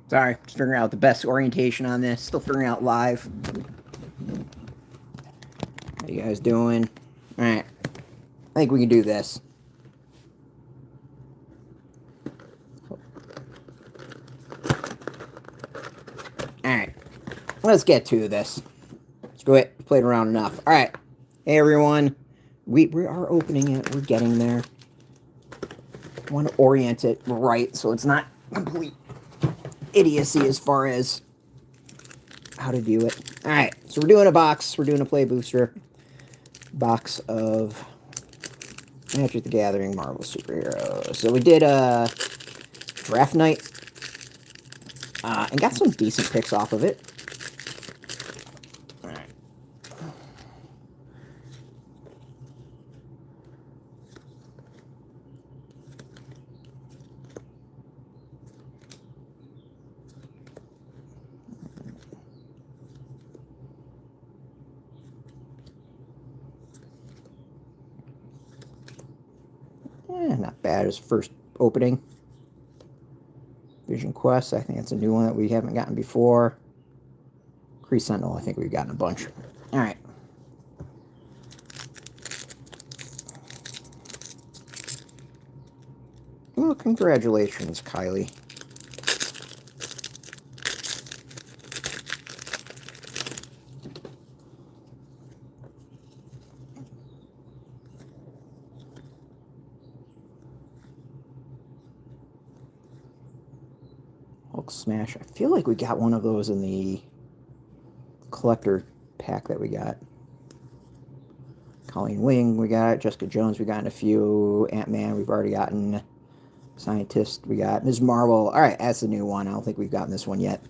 Sorry, just figuring out the best orientation on this. Still figuring out live. How you guys doing? All right. I think we can do this. All right. Let's get to this. Screw it. We've played around enough. All right. Hey, everyone. We are opening it. We're getting there. I want to orient it right so it's not complete idiocy as far as how to view it. All right. So we're doing a box. We're doing a play booster. Box of Magic the Gathering Marvel Superheroes. So we did a draft night and got some decent picks off of it. All right. Not bad as first opening. Vision Quest, I think that's a new one that we haven't gotten before. Kree Sentinel, I think we've gotten a bunch. All right. Well, congratulations, Kylie. Hulk Smash. I feel like we got one of those in the collector pack that we got. Colleen Wing, we got. Jessica Jones, we got a few. Ant-Man, we've already gotten. Scientist, we got. Ms. Marvel. All right, that's the new one. I don't think we've gotten this one yet.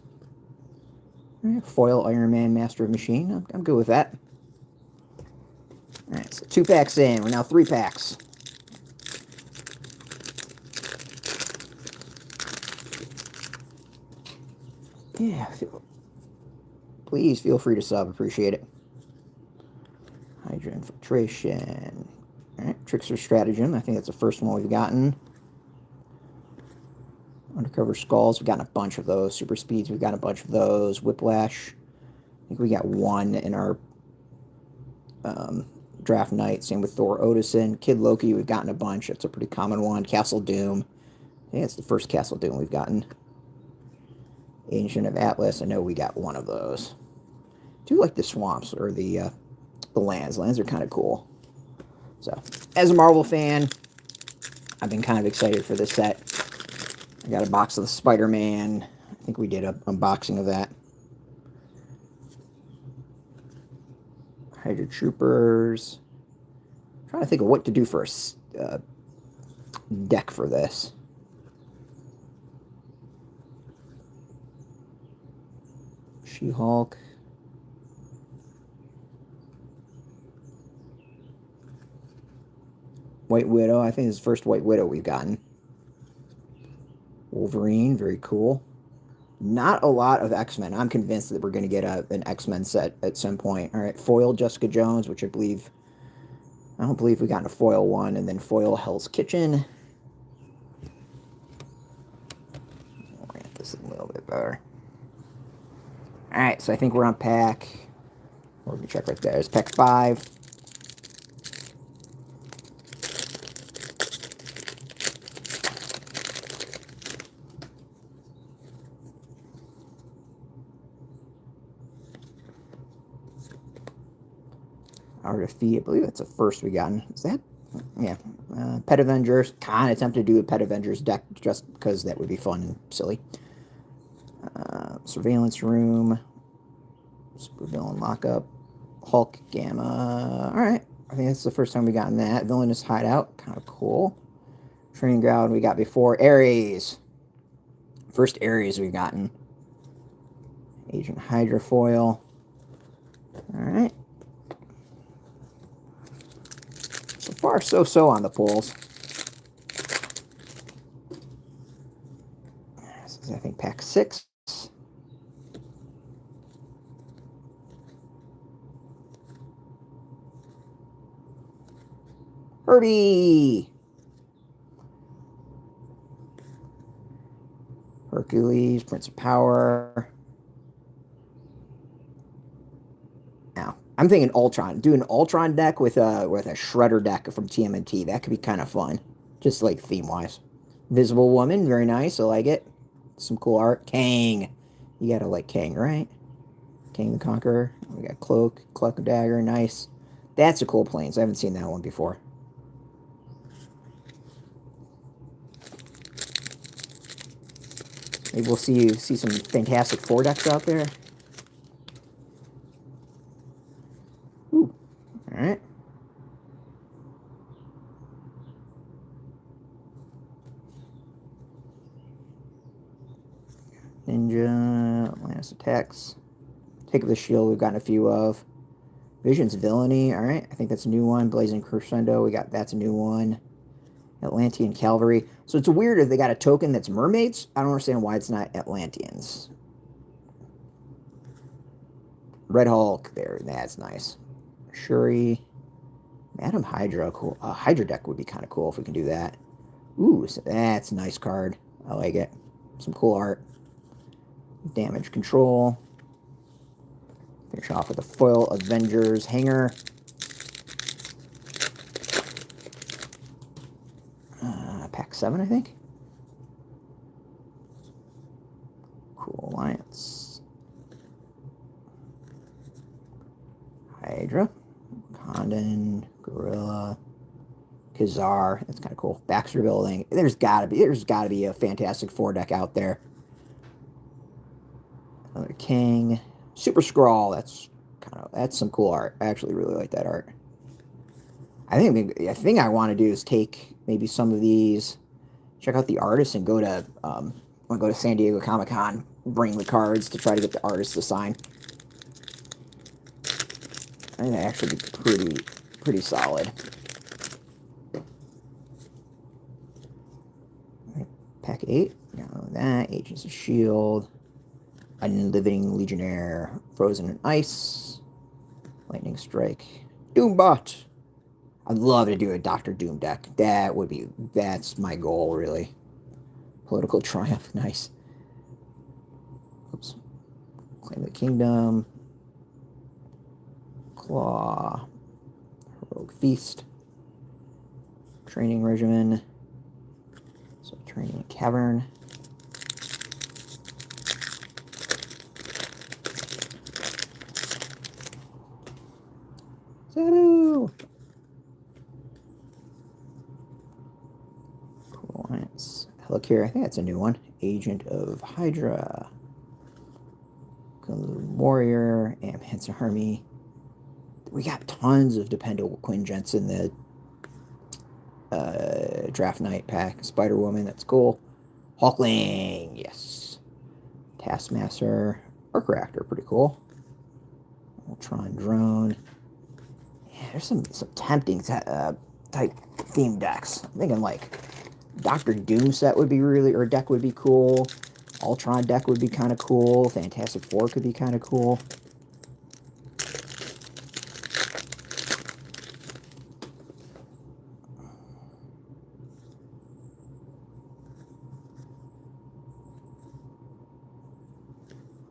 Foil Iron Man, Master of Machine. I'm good with that. All right, so 2 packs in. We're now 3 packs. Yeah, please feel free to sub. Appreciate it. Hydra Infiltration. All right, Trickster Stratagem. I think that's the first one we've gotten. Undercover Skulls. We've gotten a bunch of those. Super Speeds. We've gotten a bunch of those. Whiplash. I think we got one in our draft night. Same with Thor Odinson. Kid Loki. We've gotten a bunch. That's a pretty common one. Castle Doom. I think it's the first Castle Doom we've gotten. Ancient of Atlas. I know we got one of those. I do like the swamps or the lands. Lands are kind of cool. So, as a Marvel fan, I've been kind of excited for this set. I got a box of the Spider-Man. I think we did an unboxing of that. Hydra Troopers. I'm trying to think of what to do for a deck for this. She-Hulk. White Widow. I think this is the first White Widow we've gotten. Wolverine. Very cool. Not a lot of X-Men. I'm convinced that we're going to get an X-Men set at some point. All right. Foil Jessica Jones, which I don't believe we got a foil one. And then foil Hell's Kitchen. Orient this a little bit better. All right. So I think we're on pack. Let me check right there. It's pack 5. Art of Feet. I believe that's the first we gotten. Is that? Yeah. Pet Avengers. Kind of tempted to do a Pet Avengers deck just because that would be fun and silly. Surveillance Room. Supervillain Lockup. Hulk Gamma. Alright. I think that's the first time we gotten that. Villainous Hideout. Kind of cool. Training Ground we got before. Ares. First Ares we've gotten. Agent Hydra foil. Alright. So far, so on the pulls. This is, I think, pack 6. Herbie! Hercules, Prince of Power. Now, I'm thinking Ultron. Do an Ultron deck with a Shredder deck from TMNT. That could be kind of fun. Just like theme-wise. Invisible Woman, very nice. I like it. Some cool art. Kang. You gotta like Kang, right? Kang the Conqueror. We got Cloak, Cloak and Dagger, nice. That's a cool Plains. I haven't seen that one before. Maybe we'll see some Fantastic Four decks out there. Ooh, all right. Ninja, Atlantis Attacks. Take of the Shield, we've gotten a few of. Vision's Villainy, all right. I think that's a new one. Blazing Crescendo, that's a new one. Atlantean Cavalry. So it's weird if they got a token that's mermaids. I don't understand why it's not Atlanteans. Red Hulk, there, that's nice. Shuri. Madam Hydra, cool. Hydra deck would be kind of cool if we can do that. Ooh, so that's a nice card. I like it. Some cool art. Damage Control. Finish off with a foil Avengers hanger. Pack 7, I think. Cool Alliance. Hydra. Condon. Gorilla. Kazar. That's kind of cool. Baxter Building. There's gotta be a Fantastic Four deck out there. Another King. Super Scrawl. That's some cool art. I actually really like that art. I think I want to do is take maybe some of these, check out the artists, and go to San Diego Comic-Con, bring the cards to try to get the artists to sign. I think that actually be pretty solid. Pack 8. No, that. Agents of S.H.I.E.L.D. Unliving Legionnaire. Frozen in Ice. Lightning Strike. Doombot. I'd love to do a Doctor Doom deck. That's my goal, really. Political Triumph, nice. Oops. Claim the Kingdom. Claw. Rogue Feast. Training Regimen. So Training Cavern. Zero. Cool Alliance. Helicure, I think that's a new one. Agent of Hydra. Warrior. Amhansen Army. We got tons of dependable Quinjets in the Draft Night pack. Spider-Woman, that's cool. Hulkling, yes. Taskmaster. Arc Reactor, pretty cool. Ultron Drone. Yeah, there's some tempting type theme decks. I'm thinking like Doctor Doom set would be really, or deck would be cool. Ultron deck would be kind of cool. Fantastic Four could be kind of cool.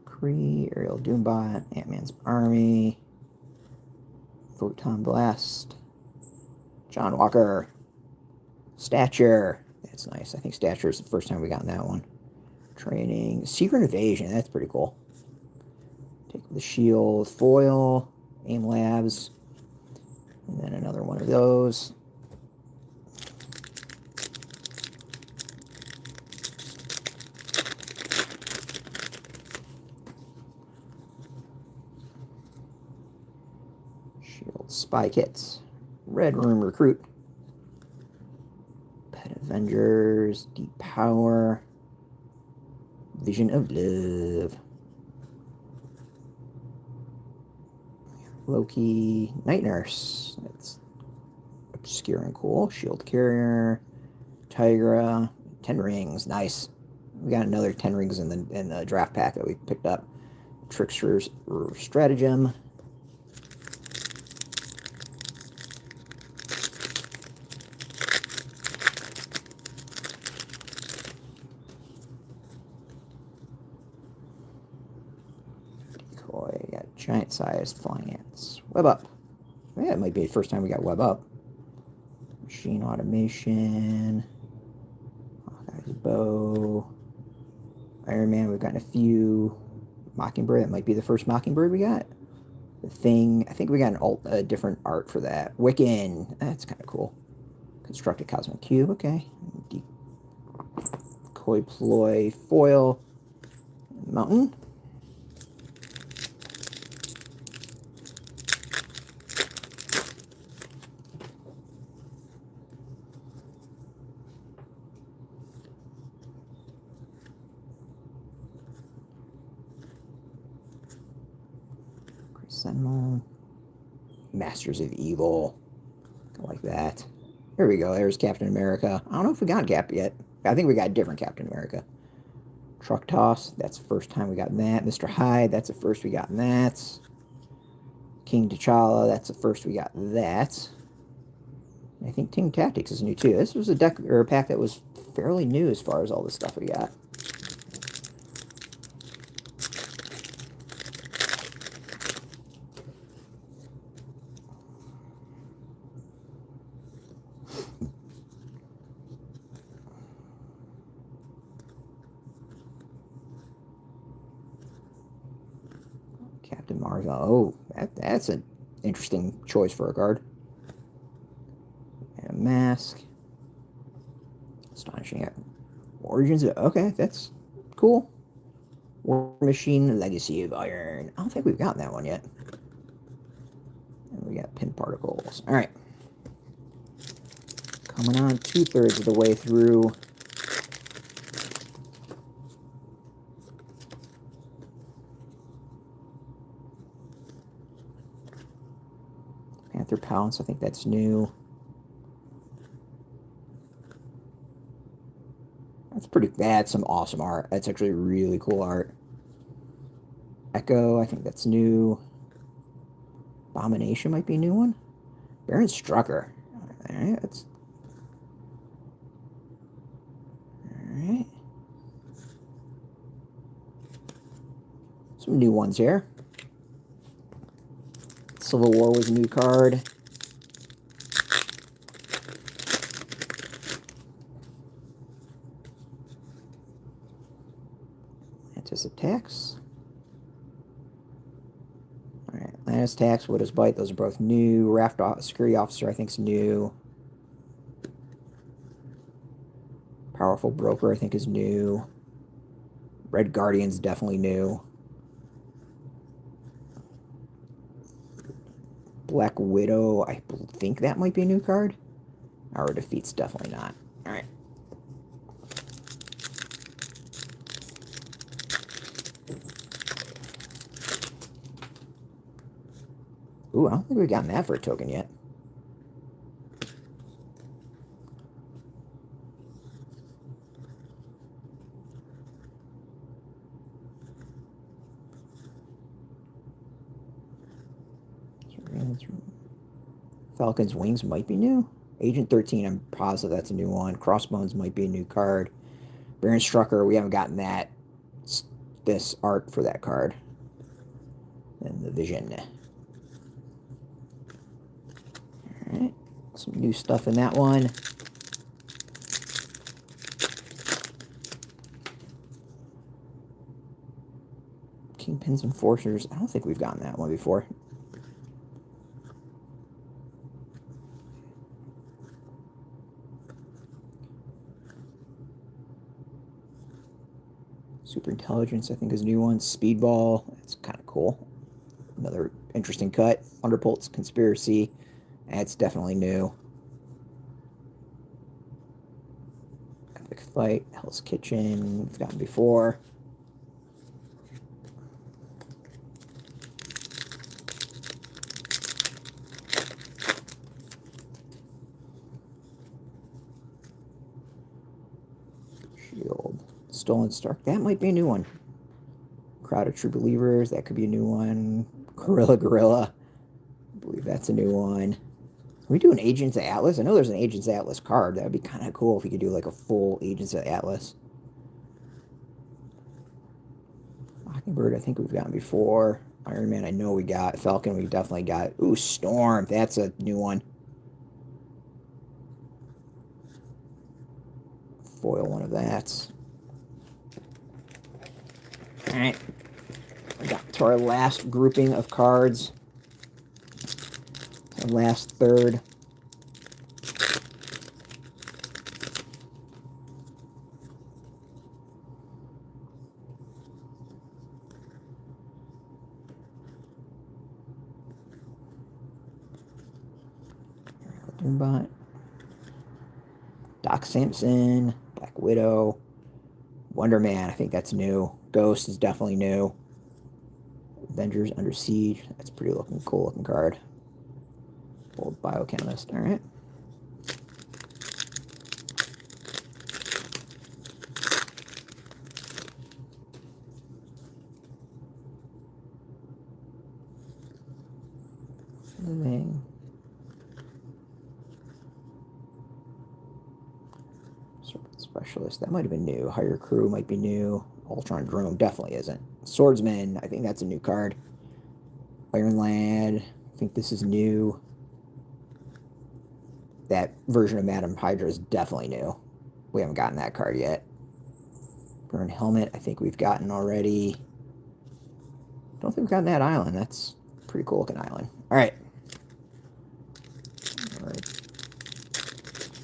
Kree, Aerial Doombot, Ant-Man's Army, Photon Blast, John Walker, Stature. That's nice. I think Stature is the first time we got that one. Training, Secret Invasion. That's pretty cool. Take the Shield, Foil, AIM Labs, and then another one of those. Shield Spy Kits, Red Room Recruit, Pet Avengers, Deep Power, Vision of Love, Loki, Night Nurse. That's obscure and cool. Shield Carrier, Tigra, 10 Rings. Nice. We got another 10 Rings in the draft pack that we picked up. Trickster's Stratagem. Decoy. Got giant-sized flying ants. Web Up. Yeah, it might be the first time we got Web Up. Machine Automation. Hawkeye's Bow. Iron Man, we've gotten a few. Mockingbird, that might be the first Mockingbird we got. The Thing, I think we got a different art for that. Wiccan, that's kind of cool. Constructed Cosmic Cube, okay. Decoy Ploy Foil. Mountain. Sentinel. Masters of Evil. Like that. There we go. There's Captain America. I don't know if we got Cap yet. I think we got a different Captain America. Truck Toss. That's the first time we got that. Mr. Hyde. That's the first we got that. King T'Challa. That's the first we got that. I think Team Tactics is new too. This was a deck or a pack that was fairly new as far as all the stuff we got. Captain Marvel. Oh, that's an interesting choice for a card. And a mask. Astonishing. Origins. Okay, that's cool. War Machine, Legacy of Iron. I don't think we've gotten that one yet. And we got Pin Particles. All right. Coming on 2/3 of the way through. Panther Pounce, I think that's new. That's pretty bad. Some awesome art. That's actually really cool art. Echo, I think that's new. Abomination might be a new one. Baron Strucker. Alright, that's... Alright. Some new ones here. Civil War was a new card. Atlantis Attacks. Alright, Atlantis Attacks, Widow's Bite, those are both new. Raft Security Officer, I think, is new. Powerful Broker, I think, is new. Red Guardian's definitely new. Black Widow, I think that might be a new card. Our Defeat's definitely not. Alright. Ooh, I don't think we've gotten that for a token yet. Falcon's Wings might be new. Agent 13, I'm positive that's a new one. Crossbones might be a new card. Baron Strucker, we haven't gotten that. This art for that card. And the Vision. Alright. Some new stuff in that one. Kingpins Enforcers. I don't think we've gotten that one before. Super Intelligence, I think, is a new one. Speedball, that's kind of cool. Another interesting cut. Underpulse Conspiracy, that's definitely new. Epic Fight, Hell's Kitchen, we've gotten before. Shield. Stolen Stark, that might be a new one. Crowd of True Believers, that could be a new one. Gorilla, I believe that's a new one. Can we do an Agents of Atlas? I know there's an Agents of Atlas card. That would be kind of cool if we could do like a full Agents of Atlas. Mockingbird, I think we've gotten before. Iron Man, I know we got. Falcon, we definitely got. Ooh, Storm, that's a new one. Foil one of that. Alright. We got to our last grouping of cards. Our last third. Doombot. Doc Samson. Black Widow. Wonder Man, I think that's new. Ghost is definitely new. Avengers Under Siege, that's a pretty cool looking card. Old Biochemist, alright. Living. Specialist, that might have been new. Higher Crew might be new. Ultron Drone definitely isn't. Swordsman, I think that's a new card. Iron Lad, I think this is new. That version of Madam Hydra is definitely new. We haven't gotten that card yet. Burn Helmet, I think we've gotten already. Don't think we've gotten that island. That's a pretty cool looking island. Alright.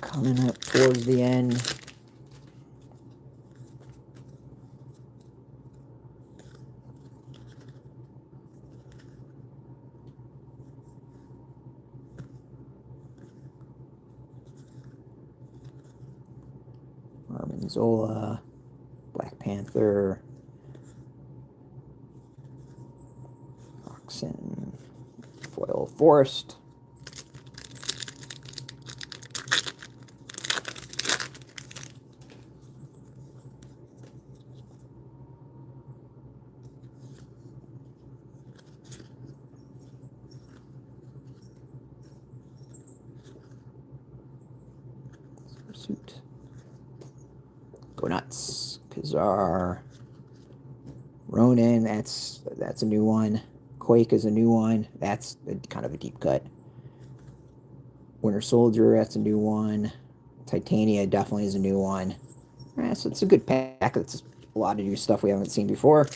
Coming up towards the end. Armin Zola, Black Panther, Oxen, Foil Forest. Suit. Go Nuts. Kazar. Ronin, that's a new one. Quake is a new one. That's kind of a deep cut. Winter Soldier, that's a new one. Titania definitely is a new one. Alright, so it's a good pack. It's a lot of new stuff we haven't seen before.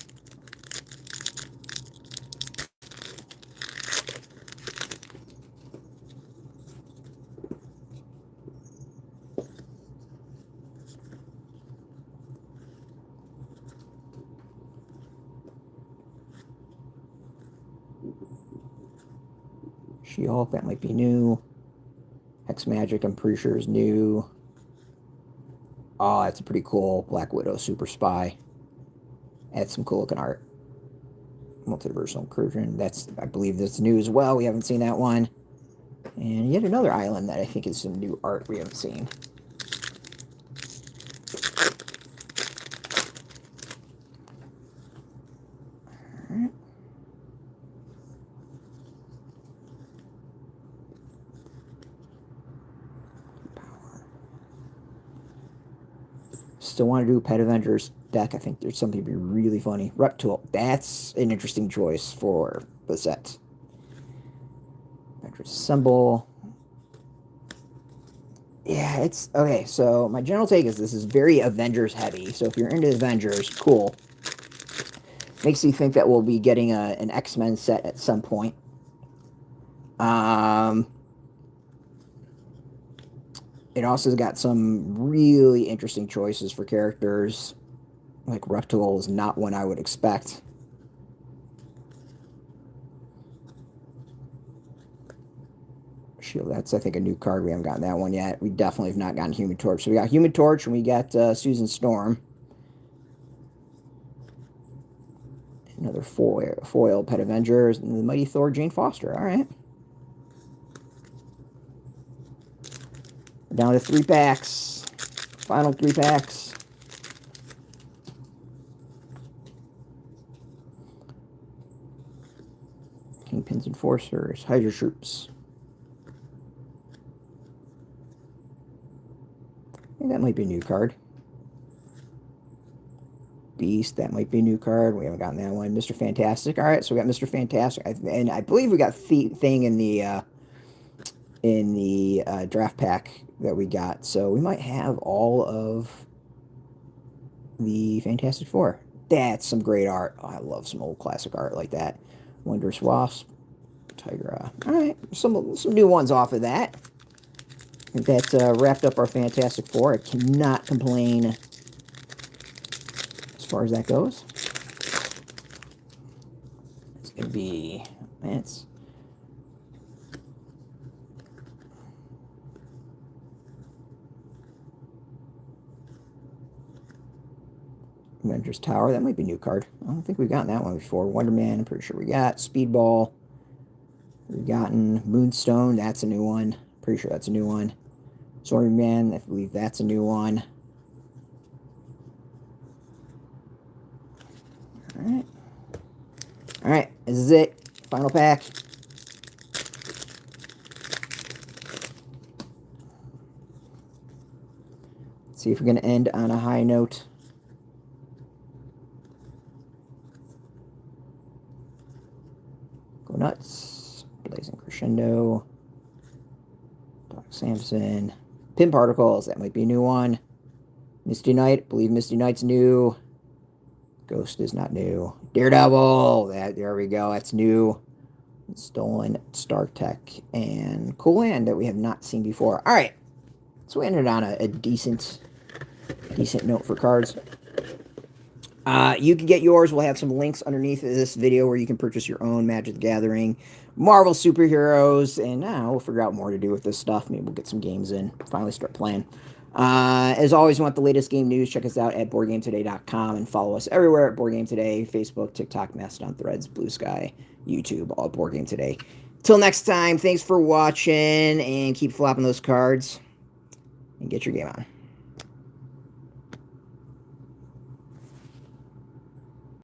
She-Hulk, that might be new. Hex Magic, I'm pretty sure is new. Oh, that's a pretty cool Black Widow Super Spy. That's some cool looking art. Multiversal Incursion. That's, I believe that's new as well. We haven't seen that one. And yet another island that I think is some new art we haven't seen. Alright. Still want to do Pet Avengers deck. I think there's something to be really funny. Reptile. That's an interesting choice for the set. Avengers Assemble. Yeah, it's... Okay, so my general take is this is very Avengers heavy. So if you're into Avengers, cool. Makes you think that we'll be getting an X-Men set at some point. It also has got some really interesting choices for characters. Like Reptile is not one I would expect. Shield, that's I think a new card. We haven't gotten that one yet. We definitely have not gotten Human Torch. So we got Human Torch and we got Susan Storm. Another foil Pet Avengers and the Mighty Thor Jane Foster. All right. Down to 3 packs. Final 3 packs. Kingpins Enforcers. Hydra Troops. I think that might be a new card. Beast, that might be a new card. We haven't gotten that one. Mr. Fantastic. All right, so we got Mr. Fantastic. And I believe we got Thing in the draft pack that we got. So we might have all of the Fantastic Four. That's some great art. Oh, I love some old classic art like that. Wondrous Wasp, Tigra. All right, some new ones off of that. I think that wrapped up our Fantastic Four. I cannot complain as far as that goes. It's going to be... It's... Avengers Tower, that might be a new card. I don't think we've gotten that one before. Wonder Man, I'm pretty sure we got. Speedball, we've gotten. Moonstone, that's a new one. Pretty sure that's a new one. Sorry Man, I believe that's a new one. Alright. Alright, this is it. Final pack. Let's see if we're going to end on a high note. Go Nuts, Blazing Crescendo, Doc Samson, Pin Particles, that might be a new one. Misty Knight, I believe Misty Knight's new. Ghost is not new. Daredevil, there we go, that's new. Stolen, Stark Tech, and Cool Land that we have not seen before. Alright, so we ended on a decent note for cards. You can get yours. We'll have some links underneath this video where you can purchase your own Magic the Gathering, Marvel superheroes, and we'll figure out more to do with this stuff. Maybe we'll get some games in, finally start playing. As always, you want the latest game news, check us out at BoardGameToday.com and follow us everywhere at BoardGameToday, Facebook, TikTok, Mastodon, Threads, Blue Sky, YouTube, all BoardGameToday. Till next time, thanks for watching, and keep flopping those cards, and get your game on.